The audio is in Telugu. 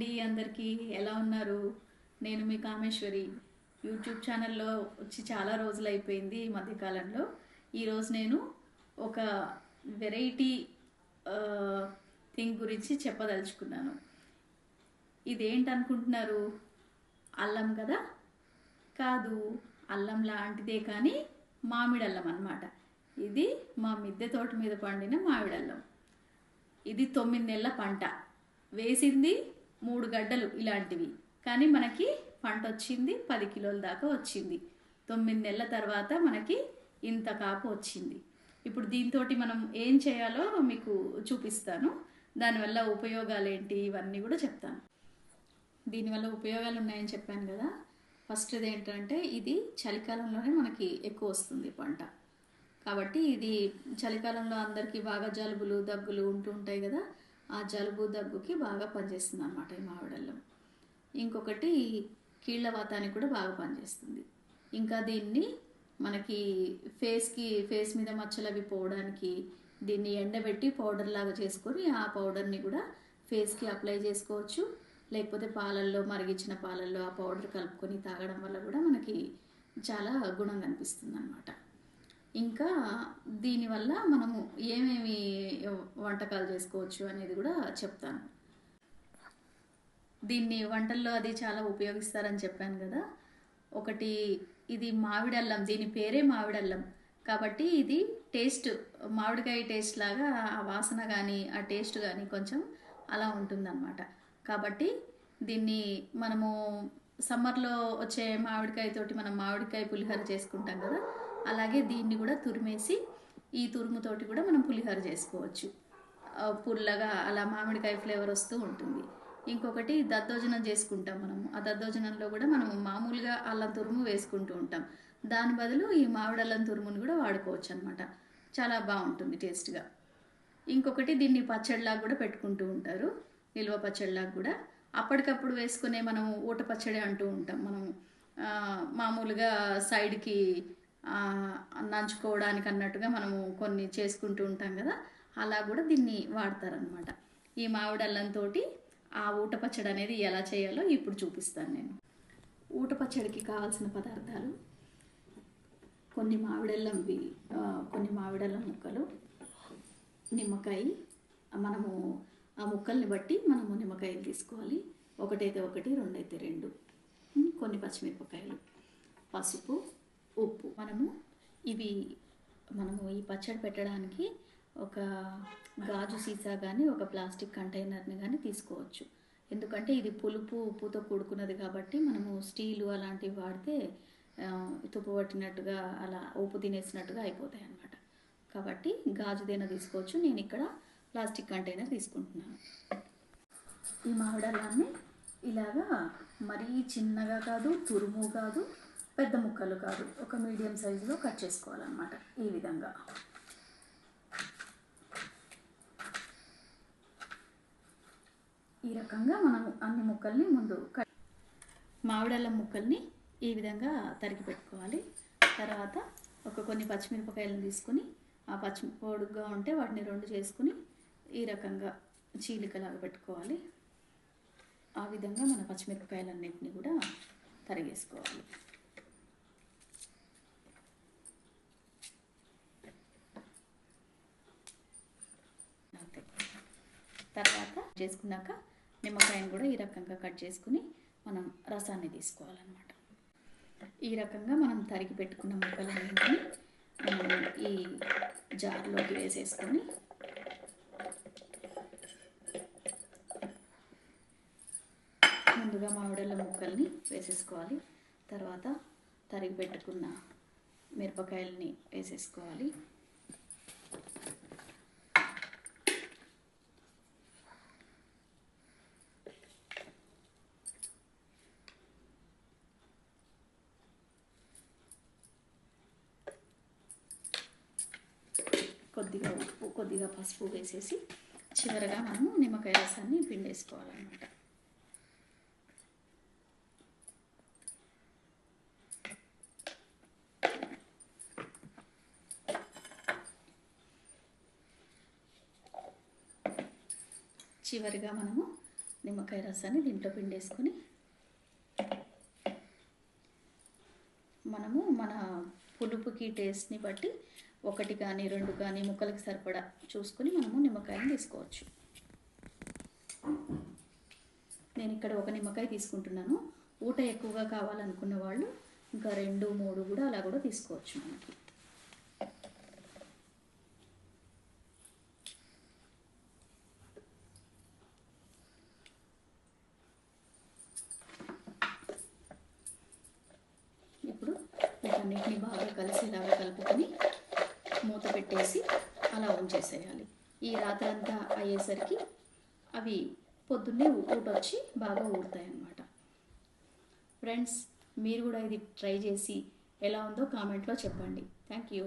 అండి అందరికీ ఎలా ఉన్నారు? నేను మీ కామేశ్వరి. యూట్యూబ్ ఛానల్లో వచ్చి చాలా రోజులు అయిపోయింది ఈ మధ్యకాలంలో. ఈరోజు నేను ఒక వెరైటీ థింగ్ గురించి చెప్పదలుచుకున్నాను. ఇదేంటనుకుంటున్నారు? అల్లం కదా? కాదు, అల్లం లాంటిదే కానీ మామిడి అల్లం అన్నమాట. ఇది మా మిద్దె తోట మీద పండిన మామిడి అల్లం. ఇది 9 నెలల పంట. వేసింది 3 గడ్డలు ఇలాంటివి, కానీ మనకి పంట వచ్చింది 10 కిలోల దాకా వచ్చింది. 9 నెలల తర్వాత మనకి ఇంత కాపు వచ్చింది. ఇప్పుడు దీంతో మనం ఏం చేయాలో మీకు చూపిస్తాను. దానివల్ల ఉపయోగాలు ఏంటి ఇవన్నీ కూడా చెప్తాను. దీనివల్ల ఉపయోగాలు ఉన్నాయని చెప్పాను కదా. ఫస్ట్ ఏంటంటే ఇది చలికాలంలోనే మనకి ఎక్కువ వస్తుంది పంట. కాబట్టి ఇది చలికాలంలో అందరికీ బాగా జలుబులు దగ్గులు ఉంటూ ఉంటాయి కదా. ఆ జలుబు దగ్గుకి బాగా పనిచేస్తుంది అన్నమాట ఈ మామిడల్లం. ఇంకొకటి కీళ్ళవాతానికి కూడా బాగా పనిచేస్తుంది. ఇంకా దీన్ని మనకి ఫేస్ మీద మచ్చలు అవి పోవడానికి దీన్ని ఎండబెట్టి పౌడర్ లాగా చేసుకొని ఆ పౌడర్ని కూడా ఫేస్కి అప్లై చేసుకోవచ్చు. లేకపోతే పాలల్లో, మరిగించిన పాలల్లో ఆ పౌడర్ కలుపుకొని తాగడం వల్ల కూడా మనకి చాలా గుణం కనిపిస్తుంది అన్నమాట. ఇంకా దీనివల్ల మనము ఏమేమి వంటకాలు చేసుకోవచ్చు అనేది కూడా చెప్తాను. దీన్ని వంటల్లో అది చాలా ఉపయోగిస్తారని చెప్పాను కదా. ఒకటి ఇది మామిడల్లం, దీని పేరే మామిడల్లం కాబట్టి ఇది టేస్ట్ మామిడికాయ టేస్ట్ లాగా ఆ వాసన కానీ ఆ టేస్ట్ కానీ కొంచెం అలా ఉంటుందన్నమాట. కాబట్టి దీన్ని మనము సమ్మర్లో వచ్చే మామిడికాయతోటి మనం మామిడికాయ పులిహోర చేసుకుంటాం కదా, అలాగే దీన్ని కూడా తురిమేసి ఈ తురుముతోటి కూడా మనం పులిహోర చేసుకోవచ్చు. పుల్లగా అలా మామిడికాయ ఫ్లేవర్ వస్తూ ఉంటుంది. ఇంకొకటి దద్దోజనం చేసుకుంటాం మనము. ఆ దద్దోజనంలో కూడా మనం మామూలుగా అల్లం తురుము వేసుకుంటూ ఉంటాం. దాని బదులు ఈ మామిడి అల్లం తురుమును కూడా వాడుకోవచ్చు అనమాట. చాలా బాగుంటుంది టేస్ట్గా. ఇంకొకటి దీన్ని పచ్చడిలాగా కూడా పెట్టుకుంటూ ఉంటారు, నిల్వ పచ్చడిలాగా కూడా. అప్పటికప్పుడు వేసుకునే మనం ఊట పచ్చడి అంటూ ఉంటాం. మనం మామూలుగా సైడ్కి నంచుకోవడానికి అన్నట్టుగా మనము కొన్ని చేసుకుంటూ ఉంటాం కదా, అలా కూడా దీన్ని వాడతారనమాట. ఈ మామిడి అల్లంతో ఆ ఊట పచ్చడి అనేది ఎలా చేయాలో ఇప్పుడు చూపిస్తాను నేను. ఊట పచ్చడికి కావాల్సిన పదార్థాలు: కొన్ని మామిడల్లం ముక్కలు, నిమ్మకాయ. మనము ఆ ముక్కల్ని బట్టి మనము నిమ్మకాయలు తీసుకోవాలి. ఒకటైతే 1, 2 అయితే 2. కొన్ని పచ్చిమిరపకాయలు, పసుపు, ఉప్పు. మనము ఈ పచ్చడి పెట్టడానికి ఒక గాజు సీసా కానీ ఒక ప్లాస్టిక్ కంటైనర్ని కానీ తీసుకోవచ్చు. ఎందుకంటే ఇది పులుపు ఉప్పుతో కూడుకున్నది కాబట్టి మనము స్టీలు అలాంటివి వాడితే తుప్పు పట్టినట్టుగా అలా ఉప్పు తినేసినట్టుగా అయిపోతాయి అన్నమాట. కాబట్టి గాజుదైనా తీసుకోవచ్చు. నేను ఇక్కడ ప్లాస్టిక్ కంటైనర్ తీసుకుంటున్నాను. ఈ మామిడల్లాన్ని ఇలాగా మరీ చిన్నగా కాదు, తురుము కాదు, పెద్ద ముక్కలు కాదు, ఒక మీడియం సైజులో కట్ చేసుకోవాలన్నమాట. ఈ విధంగా ఈ రకంగా మనము అన్ని ముక్కల్ని ముందు మామిడల్లం ముక్కల్ని ఈ విధంగా తరిగి పెట్టుకోవాలి. తర్వాత కొన్ని పచ్చిమిరపకాయలను తీసుకుని ఆ పొడుగ్గా ఉంటే వాటిని 2 చేసుకుని ఈ రకంగా చీలికలాగా పెట్టుకోవాలి. ఆ విధంగా మన పచ్చిమిరపకాయలన్నింటినీ కూడా తరిగేసుకోవాలి. తర్వాత చేసుకున్నాక నిమ్మకాయను కూడా ఈ రకంగా కట్ చేసుకుని మనం రసాన్ని తీసుకోవాలన్నమాట. ఈ రకంగా మనం తరిగి పెట్టుకున్న ముక్కలన్నింటినీ ఈ జార్లోకి వేసేసుకొని ముందుగా మామిడల్లం ముక్కల్ని వేసేసుకోవాలి. తర్వాత తరిగి పెట్టుకున్న మిరపకాయలని వేసేసుకోవాలి. కొద్దిగా ఉప్పు, కొద్దిగా పసుపు వేసేసి చివరగా మనము నిమ్మకాయ రసాన్ని పిండేసుకోవాలన్నమాట. చివరిగా మనము నిమ్మకాయ రసాన్ని దీంట్లో పిండేసుకొని మనము మన పులుపుకి టేస్ట్ని బట్టి 1 కానీ 2 కానీ ముక్కలకి సరిపడా చూసుకొని మనము నిమ్మకాయని తీసుకోవచ్చు. నేను ఇక్కడ 1 నిమ్మకాయ తీసుకుంటున్నాను. ఊట ఎక్కువగా కావాలనుకున్న వాళ్ళు ఇంకా 2, 3 కూడా అలా కూడా తీసుకోవచ్చు మనకి. ఇప్పుడు వీటన్నిటిని బాగా కలిసేలాగా కలుపుకొని మూత పెట్టేసి అలా ఉంచేసేయాలి. ఈ రాత్రంతా అయ్యేసరికి అవి పొద్దున్నే ఊటొచ్చి బాగా ఊరుతాయి అన్నమాట. ఫ్రెండ్స్, మీరు కూడా ఇది ట్రై చేసి ఎలా ఉందో కామెంట్లో చెప్పండి. Thank you.